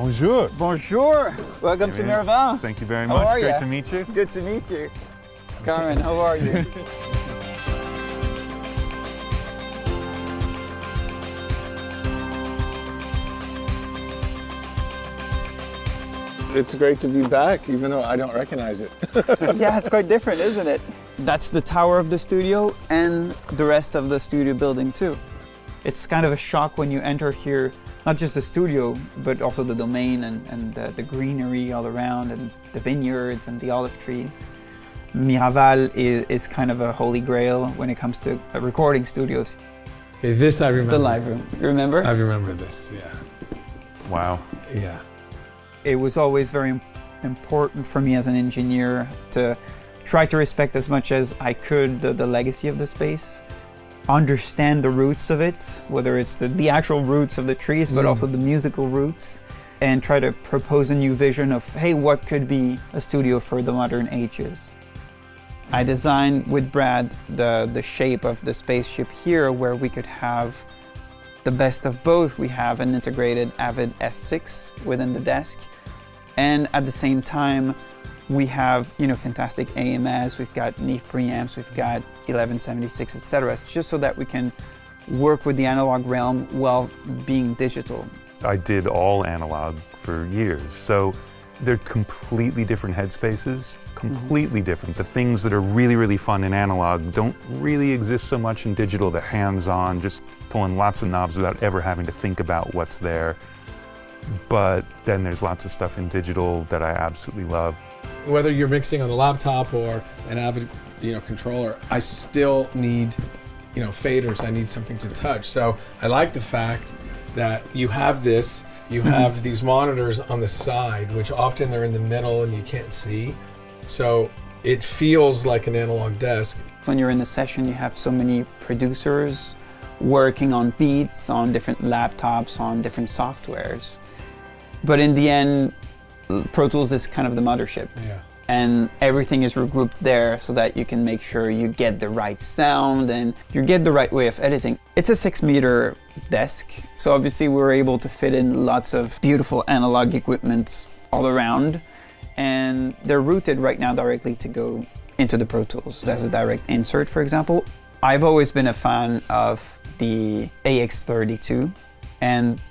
Bonjour. Bonjour. Welcome to Miraval. Thank you very How much. are Great ya? to meet you. Good to meet you. Carmen, how are you? It's great to be back, even though I don't recognize it. Yeah, it's quite different, isn't it? That's the tower of the studio and the rest of the studio building too. It's kind of a shock when you enter here, not just the studio, but also the domain and the greenery all around and the vineyards and the olive trees. Miraval is kind of a holy grail when it comes to recording studios. Okay, this I remember. The live room, you remember? I remember this, yeah. Wow. Yeah. It was always very important for me as an engineer to try to respect as much as I could the legacy of the space, understand the roots of it, whether it's the actual roots of the trees, but also the musical roots, and try to propose a new vision of, hey, what could be a studio for the modern ages? I designed with Brad the shape of the spaceship here where we could have the best of both. We have an integrated Avid S6 within the desk, and at the same time we have, you know, fantastic AMS, we've got Neve preamps, we've got 1176, etc. It's just so that we can work with the analog realm while being digital. I did all analog for years, so they're completely different headspaces, completely different. The things that are really, really fun in analog don't really exist so much in digital. The hands-on, just pulling lots of knobs without ever having to think about what's there. But then there's lots of stuff in digital that I absolutely love. Whether you're mixing on a laptop or an Avid, controller, I still need, faders. I need something to touch. So I like the fact that you have this, you have these monitors on the side, which often they're in the middle and you can't see. So it feels like an analog desk. When you're in a session, you have so many producers working on beats, on different laptops, on different softwares. But in the end, Pro Tools is kind of the mothership. Yeah. And everything is regrouped there so that you can make sure you get the right sound and you get the right way of editing. It's a 6-meter desk, so obviously we're able to fit in lots of beautiful analog equipment all around, and they're routed right now directly to go into the Pro Tools as a direct insert, for example. I've always been a fan of the AX32, and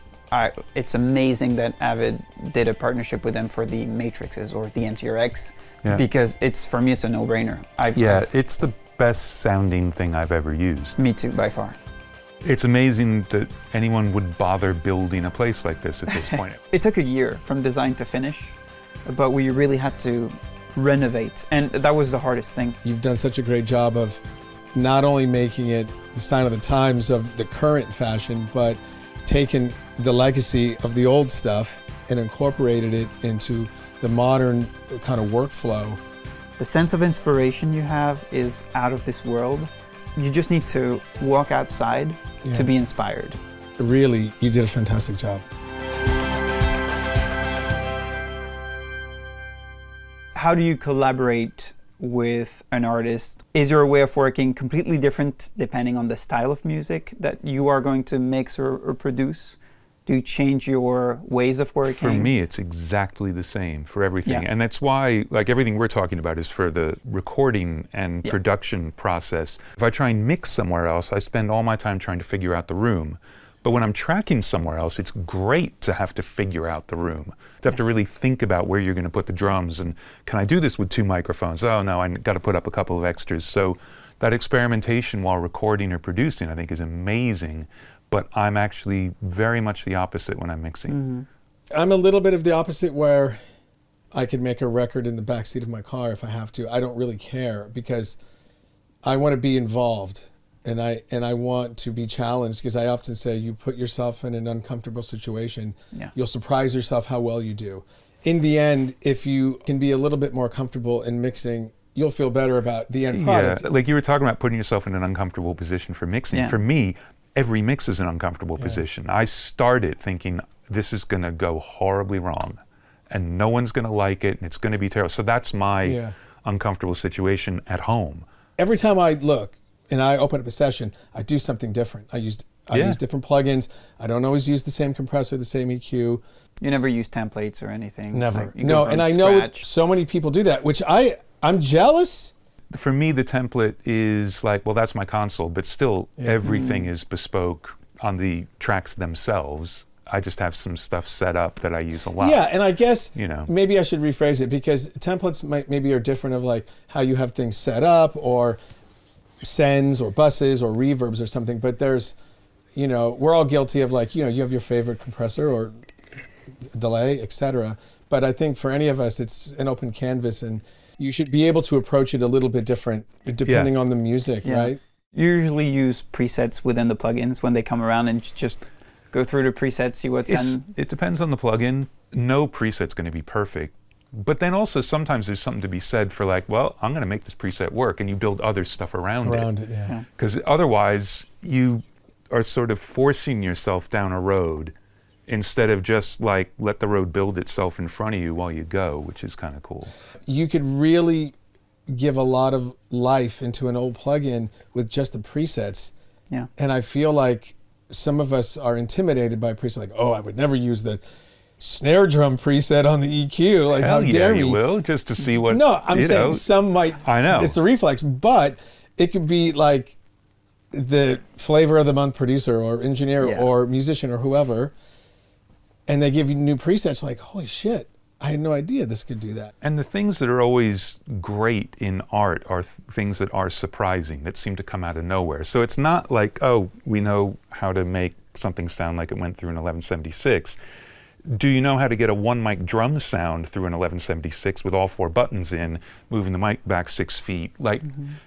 it's amazing that Avid did a partnership with them for the Matrixes or the MTRX, because for me it's a no-brainer. It's the best sounding thing I've ever used. Me too, by far. It's amazing that anyone would bother building a place like this at this point. It took a year from design to finish, but we really had to renovate, and that was the hardest thing. You've done such a great job of not only making it the sign of the times of the current fashion, but taken the legacy of the old stuff and incorporated it into the modern kind of workflow. The sense of inspiration you have is out of this world. You just need to walk outside to be inspired. Really, you did a fantastic job. How do you collaborate with an artist? Is your way of working completely different depending on the style of music that you are going to mix or produce? Do you change your ways of working? For me, it's exactly the same for everything. Yeah. And that's why, everything we're talking about is for the recording and production process. If I try and mix somewhere else, I spend all my time trying to figure out the room. But when I'm tracking somewhere else, it's great to have to figure out the room, to have to really think about where you're going to put the drums, and can I do this with 2 microphones? Oh no, I got to put up a couple of extras. So that experimentation while recording or producing, I think, is amazing. But I'm actually very much the opposite when I'm mixing. I'm a little bit of the opposite, where I could make a record in the backseat of my car if I have to. I don't really care, because I want to be involved. And I want to be challenged, because I often say you put yourself in an uncomfortable situation, you'll surprise yourself how well you do. In the end, if you can be a little bit more comfortable in mixing, you'll feel better about the end product. Yeah, like you were talking about putting yourself in an uncomfortable position for mixing. Yeah. For me, every mix is an uncomfortable position. I started thinking this is going to go horribly wrong and no one's going to like it and it's going to be terrible. So that's my uncomfortable situation at home. Every time I look and I open up a session, I do something different. I used I use different plugins. I don't always use the same compressor, the same EQ. You never use templates or anything? Never. Like No, and I know so many people do that, which I'm jealous. For me, the template is like, well, that's my console, but still everything is bespoke on the tracks themselves. I just have some stuff set up that I use a lot. Yeah, and I guess you know, maybe I should rephrase it, because templates maybe are different of like how you have things set up, or sends or buses or reverbs or something. But there's, you know, we're all guilty of like, you know, you have your favorite compressor or delay, etc. But I think for any of us, it's an open canvas, and you should be able to approach it a little bit different depending on the music, right? You usually use presets within the plugins when they come around, and just go through the presets, see what's in. It depends on the plugin. No preset's going to be perfect. But then also sometimes there's something to be said for like, well, I'm going to make this preset work, and you build other stuff around it. Because otherwise you are sort of forcing yourself down a road instead of just like let the road build itself in front of you while you go, which is kind of cool. You could really give a lot of life into an old plugin with just the presets. Yeah. And I feel like some of us are intimidated by presets, like, oh, I would never use the snare drum preset on the EQ. Like, Hell how dare you me? will, just to see what. No, I'm saying know. some might. I know. It's the reflex, but it could be like the flavor of the month producer or engineer or musician or whoever, and they give you new presets. Like, holy shit, I had no idea this could do that. And the things that are always great in art are things that are surprising, that seem to come out of nowhere. So it's not like, oh, we know how to make something sound like it went through an 1176. Do you know how to get a one mic drum sound through an 1176 with all 4 buttons in, moving the mic back 6 feet? Like,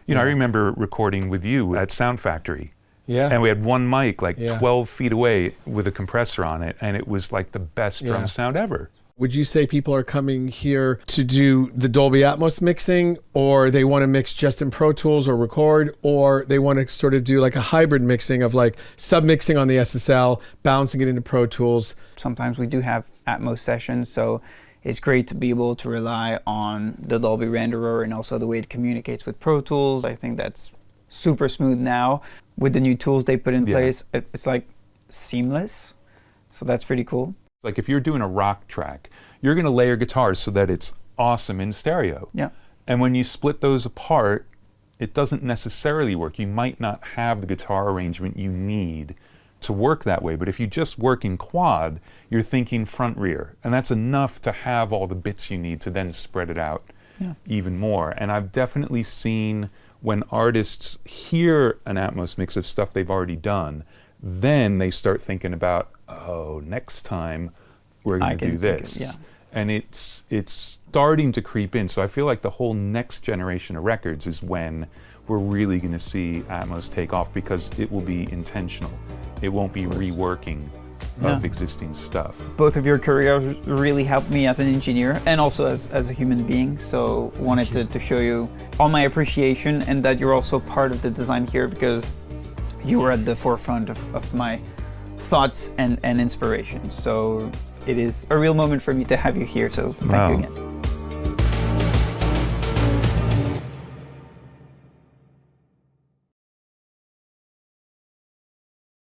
you know, I remember recording with you at Sound Factory. Yeah. And we had one mic like 12 feet away with a compressor on it, and it was like the best drum sound ever. Would you say people are coming here to do the Dolby Atmos mixing, or they want to mix just in Pro Tools or record, or they want to sort of do like a hybrid mixing of like sub-mixing on the SSL, bouncing it into Pro Tools? Sometimes we do have Atmos sessions, so it's great to be able to rely on the Dolby renderer and also the way it communicates with Pro Tools. I think that's super smooth now. With the new tools they put in place, it's like seamless. So that's pretty cool. Like if you're doing a rock track, you're going to layer guitars so that it's awesome in stereo. Yeah. And when you split those apart, it doesn't necessarily work. You might not have the guitar arrangement you need to work that way. But if you just work in quad, you're thinking front rear. And that's enough to have all the bits you need to then spread it out even more. And I've definitely seen when artists hear an Atmos mix of stuff they've already done, then they start thinking about, oh, next time we're going to do this. And it's starting to creep in. So I feel like the whole next generation of records is when we're really going to see Atmos take off, because it will be intentional. It won't be reworking of existing stuff. Both of your careers really helped me as an engineer and also as a human being. So wanted to show you all my appreciation, and that you're also part of the design here, because you were at the forefront of my thoughts and inspiration. So it is a real moment for me to have you here. So thank you again.